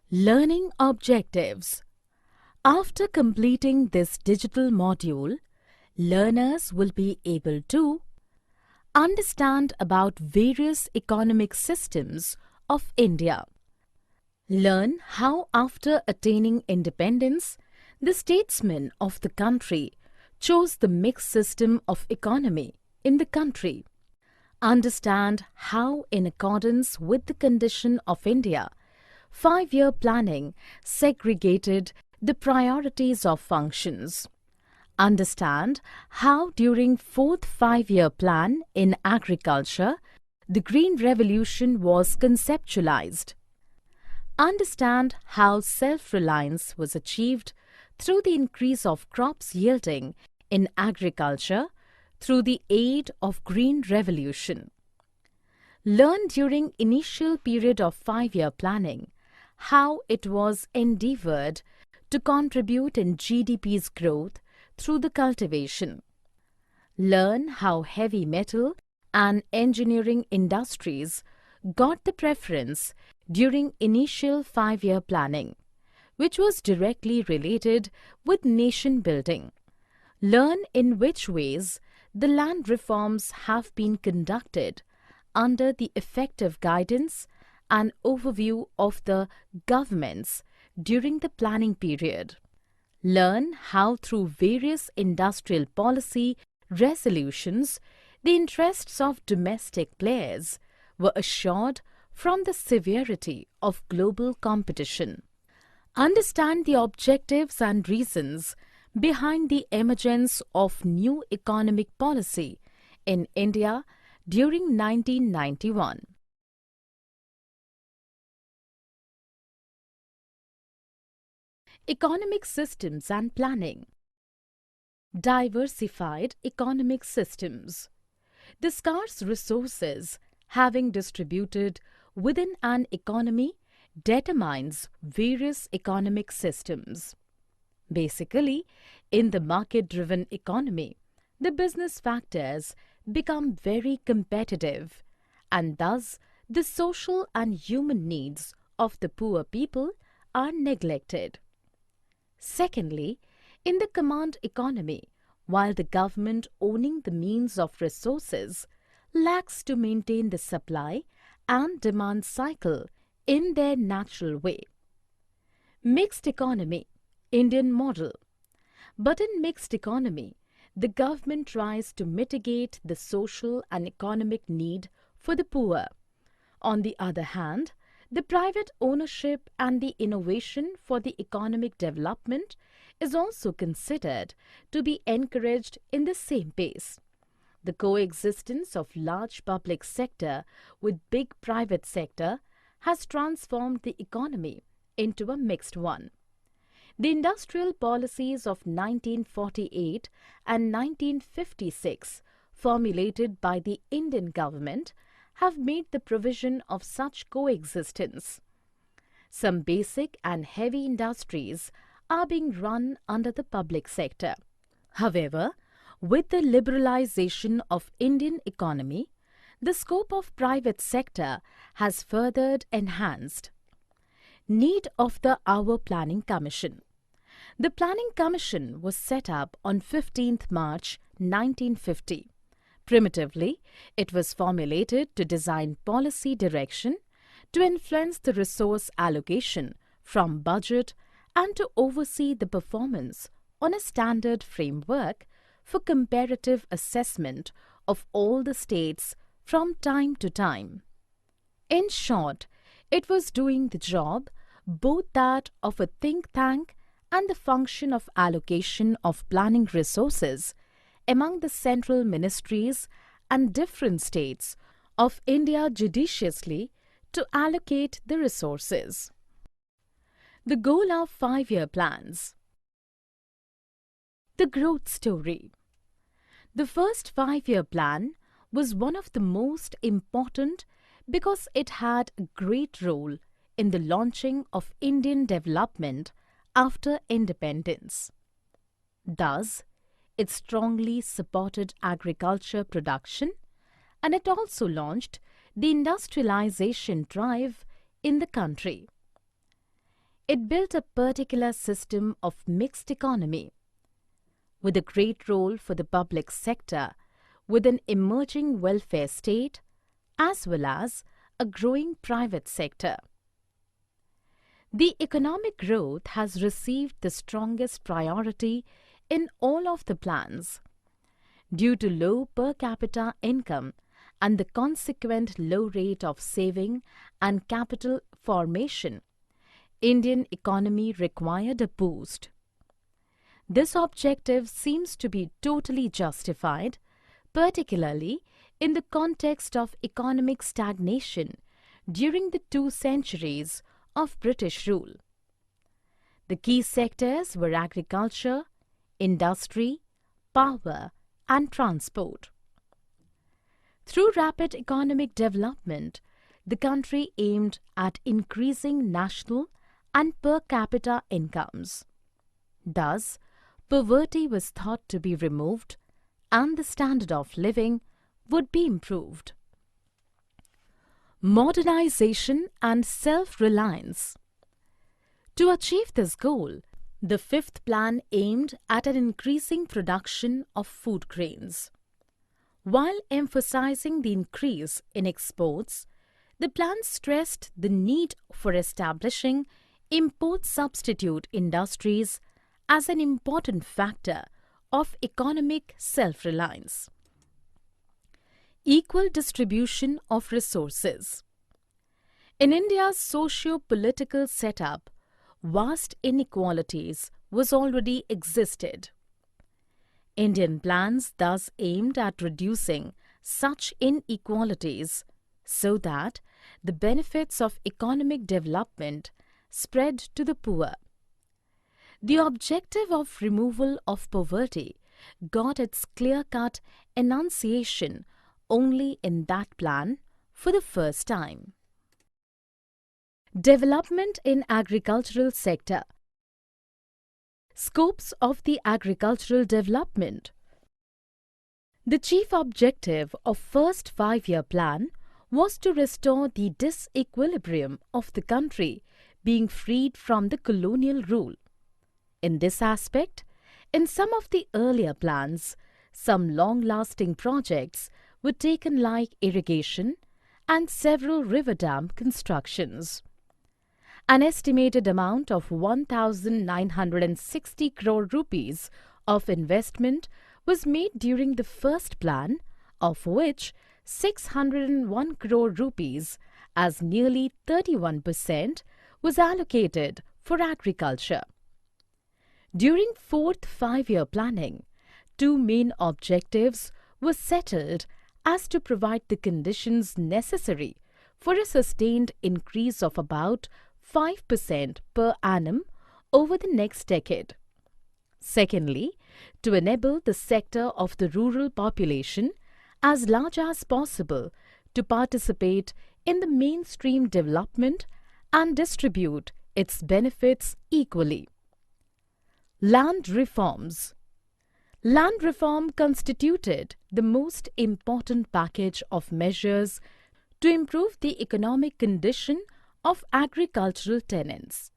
Learning objectives. After completing this digital module, learners will be able to understand about various economic systems of India. Learn how after attaining independence, the statesmen of the country chose the mixed system of economy in the country. Understand how, in accordance with the condition of India, 5-year planning segregated the priorities of functions. Understand how during 4th 5-year plan in agriculture, the Green Revolution was conceptualized. Understand how self-reliance was achieved through the increase of crops yielding in agriculture through the aid of Green Revolution. Learn during initial period of 5-year planning how it was endeavored to contribute in GDP's growth through the cultivation. Learn how heavy metal and engineering industries got the preference during initial 5-year planning, which was directly related with nation building. Learn in which ways the land reforms have been conducted under the effective guidance and overview of the governments during the planning period. Learn how through various industrial policy resolutions the interests of domestic players were assured from the severity of global competition. Understand the objectives and reasons behind the emergence of new economic policy in India during 1991. Economic systems and planning. Diversified economic systems. The scarce resources having distributed within an economy determines various economic systems. Basically, in the market-driven economy, the business factors become very competitive, and thus the social and human needs of the poor people are neglected. Secondly, in the command economy, while the government owning the means of resources lacks to maintain the supply and demand cycle in their natural way. Mixed economy, Indian model. But in mixed economy, the government tries to mitigate the social and economic need for the poor. On the other hand, the private ownership and the innovation for the economic development is also considered to be encouraged in the same pace. The coexistence of large public sector with big private sector has transformed the economy into a mixed one. The industrial policies of 1948 and 1956 formulated by the Indian government have made the provision of such coexistence. Some basic and heavy industries are being run under the public sector. However, with the liberalization of Indian economy, the scope of private sector has further enhanced. Need of the Hour Planning Commission. The Planning Commission was set up on 15th March 1950. Primitively, it was formulated to design policy direction, to influence the resource allocation from budget and to oversee the performance on a standard framework for comparative assessment of all the states from time to time. In short, it was doing the job, both that of a think tank and the function of allocation of planning resources among the central ministries and different states of India judiciously to allocate the resources. The goal of 5-year plans. The growth story. The first 5-year plan was one of the most important because it had a great role in the launching of Indian development after independence. Thus, it strongly supported agriculture production, and it also launched the industrialization drive in the country. It built a particular system of mixed economy, with a great role for the public sector, with an emerging welfare state, as well as a growing private sector. The economic growth has received the strongest priority in all of the plans due to low per capita income and the consequent low rate of saving and capital formation. Indian economy required a boost. This objective seems to be totally justified, particularly in the context of economic stagnation during the 2 centuries of British rule. The key sectors were agriculture, industry, power, and transport. Through rapid economic development, the country aimed at increasing national and per capita incomes. Thus, poverty was thought to be removed and the standard of living would be improved. Modernization and self-reliance. To achieve this goal, the fifth plan aimed at an increasing production of food grains. While emphasizing the increase in exports, the plan stressed the need for establishing import substitute industries as an important factor of economic self-reliance. Equal distribution of resources. In India's socio-political setup, vast inequalities was already existed. Indian plans thus aimed at reducing such inequalities so that the benefits of economic development spread to the poor. The objective of removal of poverty got its clear-cut enunciation only in that plan for the first time. Development in agricultural sector. Scopes of the agricultural development. The chief objective of first 5-year plan was to restore the disequilibrium of the country being freed from the colonial rule. In this aspect, in some of the earlier plans, some long-lasting projects were taken like irrigation and several river dam constructions. An estimated amount of 1,960 crore rupees of investment was made during the first plan, of which 601 crore rupees, as nearly 31%, was allocated for agriculture. During fourth 5-year planning, 2 main objectives were settled as to provide the conditions necessary for a sustained increase of about 5% per annum over the next decade. Secondly, to enable the sector of the rural population as large as possible to participate in the mainstream development and distribute its benefits equally. Land reforms. Land reform constituted the most important package of measures to improve the economic condition of agricultural tenants.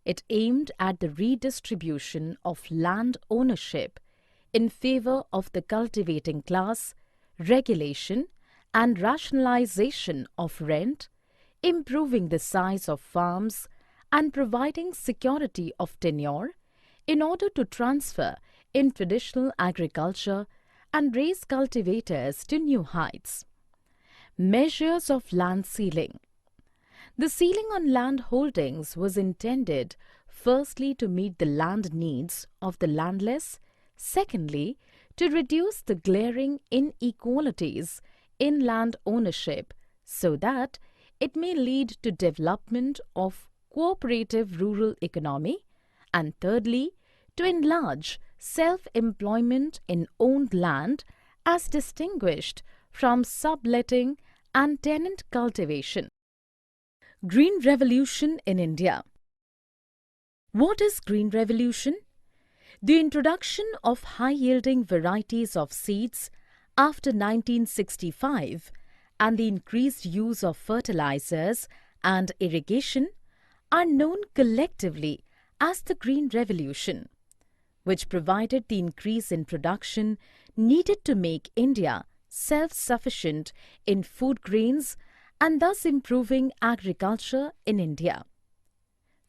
It aimed at the redistribution of land ownership in favor of the cultivating class, regulation and rationalization of rent, improving the size of farms and providing security of tenure in order to transfer in traditional agriculture and raise cultivators to new heights. Measures of land ceiling. The ceiling on land holdings was intended firstly to meet the land needs of the landless, secondly to reduce the glaring inequalities in land ownership so that it may lead to development of cooperative rural economy, and thirdly to enlarge self-employment in owned land as distinguished from subletting and tenant cultivation. Green Revolution in India. What is Green Revolution? The introduction of high-yielding varieties of seeds after 1965 and the increased use of fertilizers and irrigation are known collectively as the Green Revolution, which provided the increase in production needed to make India self-sufficient in food grains and thus improving agriculture in India.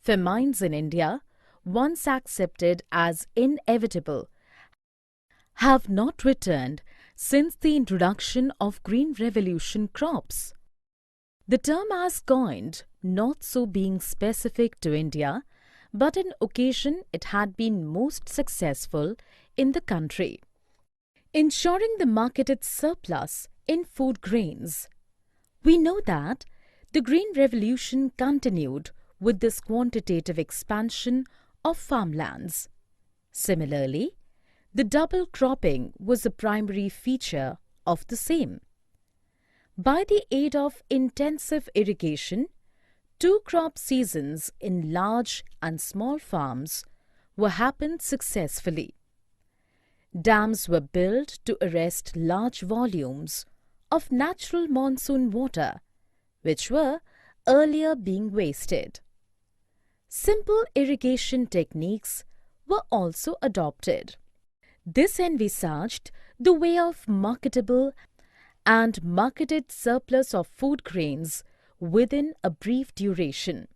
Famines in India, once accepted as inevitable, have not returned since the introduction of Green Revolution crops. The term as coined not so being specific to India, but an occasion it had been most successful in the country. Ensuring the marketed surplus in food grains. We know that the Green Revolution continued with this quantitative expansion of farmlands. Similarly, the double cropping was a primary feature of the same. By the aid of intensive irrigation, 2 crop seasons in large and small farms were happened successfully. Dams were built to arrest large volumes of natural monsoon water, which were earlier being wasted. Simple irrigation techniques were also adopted. This envisaged the way of marketable and marketed surplus of food grains within a brief duration.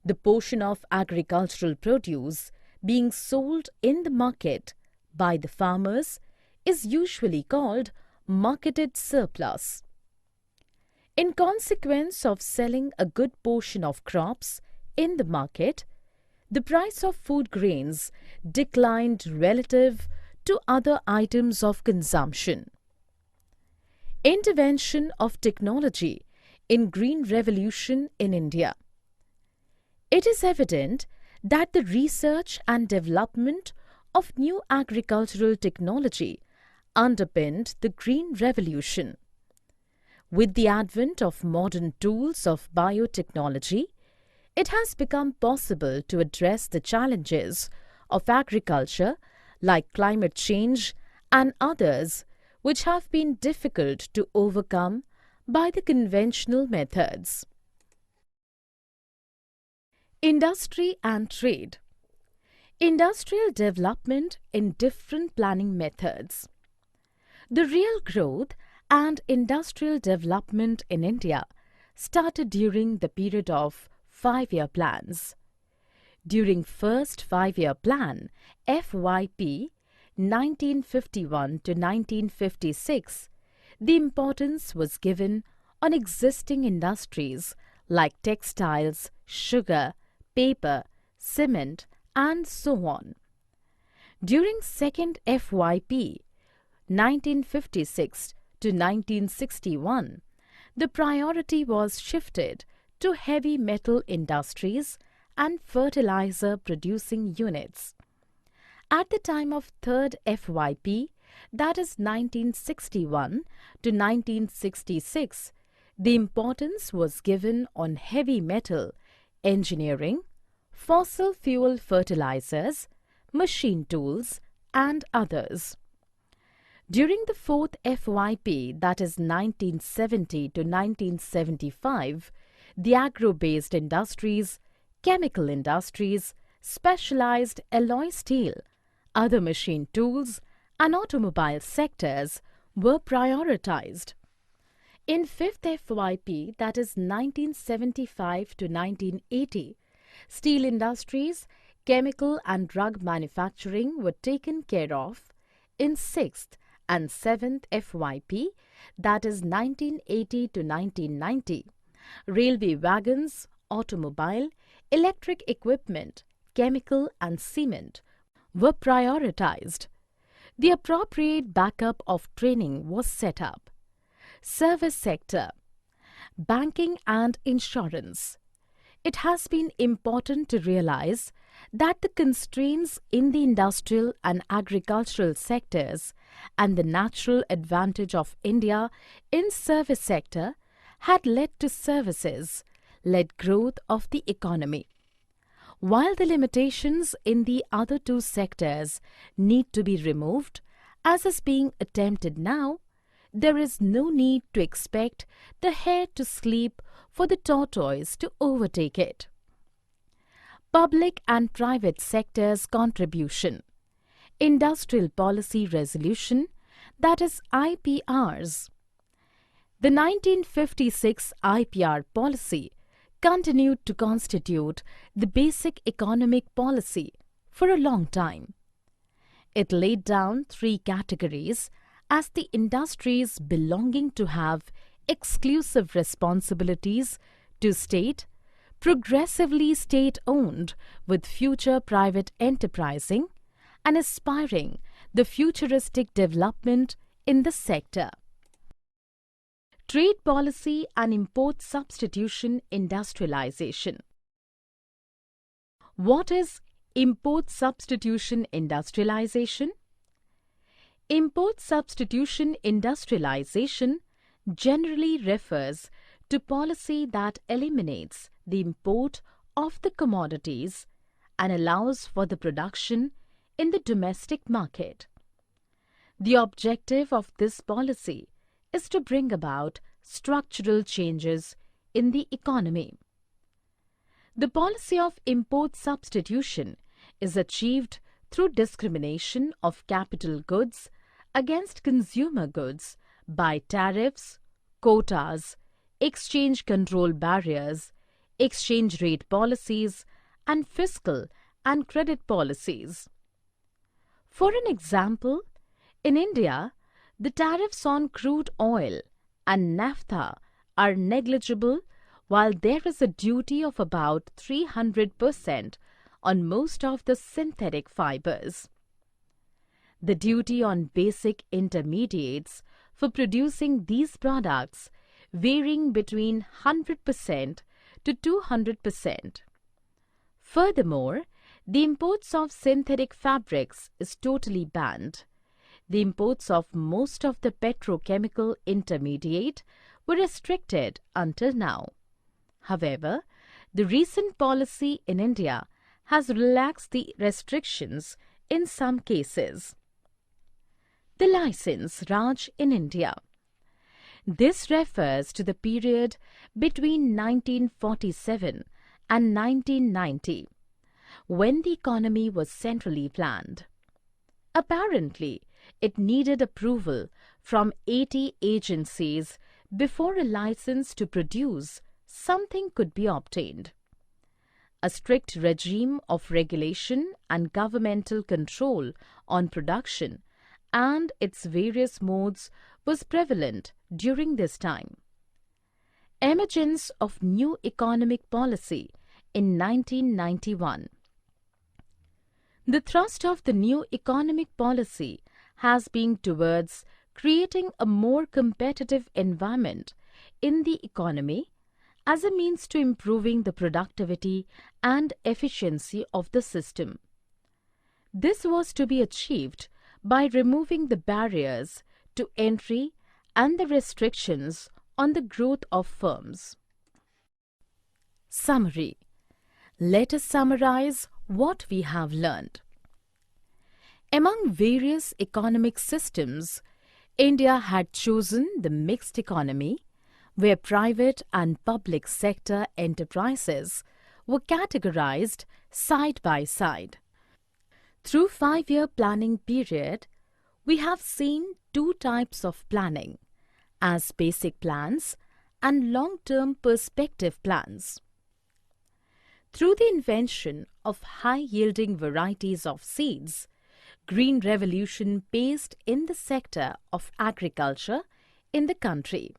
The portion of agricultural produce being sold in the market by the farmers is usually called marketed surplus. In consequence of selling a good portion of crops in the market, the price of food grains declined relative to other items of consumption. Intervention of technology in Green Revolution in India. It is evident that the research and development of new agricultural technology underpinned the Green Revolution. With the advent of modern tools of biotechnology, it has become possible to address the challenges of agriculture like climate change and others which have been difficult to overcome by the conventional methods. Industry and trade. Industrial development in different planning methods. The real growth and industrial development in India started during the period of 5-year plans. During first 5-year plan, FYP 1951 to 1956, the importance was given on existing industries like textiles, sugar, paper, cement, and so on. During second FYP 1956 to 1961, the priority was shifted to heavy metal industries and fertilizer producing units. At the time of third FYP, that is 1961 to 1966, the importance was given on heavy metal, engineering, fossil fuel fertilizers, machine tools, and others. During the fourth FYP, that is 1970 to 1975, the agro-based industries, chemical industries, specialized alloy steel, other machine tools, and automobile sectors were prioritized. In fifth FYP, that is 1975 to 1980, steel industries, chemical and drug manufacturing were taken care of. In sixth and seventh FYP, that is 1980 to 1990, railway wagons, automobile, electric equipment, chemical and cement were prioritized. The appropriate backup of training was set up. Service sector, banking and insurance. It has been important to realize that the constraints in the industrial and agricultural sectors and the natural advantage of India in service sector had led to services-led growth of the economy. While the limitations in the other two sectors need to be removed, as is being attempted now, there is no need to expect the hare to sleep for the tortoise to overtake it. Public and private sector's contribution. Industrial Policy Resolution, that is IPRs. The 1956 IPR policy continued to constitute the basic economic policy for a long time. It laid down three categories as the industries belonging to have exclusive responsibilities to state, progressively state-owned with future private enterprising, and aspiring the futuristic development in the sector. Trade policy and import substitution industrialization. What is import substitution industrialization? Import substitution industrialization generally refers to policy that eliminates the import of the commodities and allows for the production in the domestic market. The objective of this policy is to bring about structural changes in the economy. The policy of import substitution is achieved through discrimination of capital goods against consumer goods by tariffs, quotas, exchange control barriers, exchange rate policies, and fiscal and credit policies. For an example, in India, the tariffs on crude oil and naphtha are negligible, while there is a duty of about 300% on most of the synthetic fibers. The duty on basic intermediates for producing these products varying between 100% to 200%. Furthermore, the imports of synthetic fabrics is totally banned. The imports of most of the petrochemical intermediate were restricted until now. However, the recent policy in India has relaxed the restrictions in some cases. The License Raj in India. This refers to the period between 1947 and 1990, when the economy was centrally planned. Apparently, it needed approval from 80 agencies before a license to produce something could be obtained. A strict regime of regulation and governmental control on production and its various modes was prevalent during this time. Emergence of new economic policy in 1991. The thrust of the new economic policy has been towards creating a more competitive environment in the economy as a means to improving the productivity and efficiency of the system. This was to be achieved by removing the barriers to entry and the restrictions on the growth of firms. Summary. Let us summarize what we have learned. Among various economic systems, India had chosen the mixed economy, where private and public sector enterprises were categorized side by side. Through 5-year planning period, we have seen two types of planning, as basic plans and long-term perspective plans. Through the invention of high-yielding varieties of seeds, green revolution paced in the sector of agriculture in the country.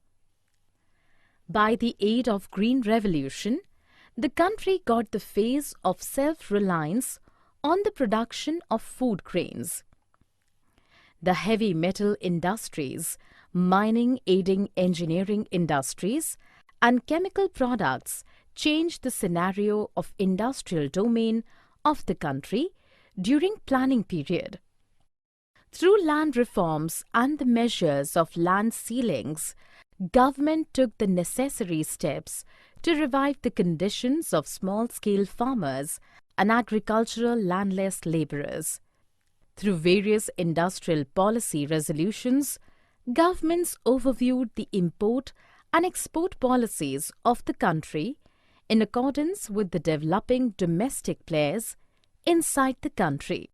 By the aid of green revolution, the country got the phase of self-reliance on the production of food grains. The heavy metal industries, mining aiding engineering industries, and chemical products changed the scenario of industrial domain of the country during planning period. Through land reforms and the measures of land ceilings, government took the necessary steps to revive the conditions of small-scale farmers and agricultural landless laborers. Through various industrial policy resolutions, governments overviewed the import and export policies of the country, in accordance with the developing domestic players inside the country.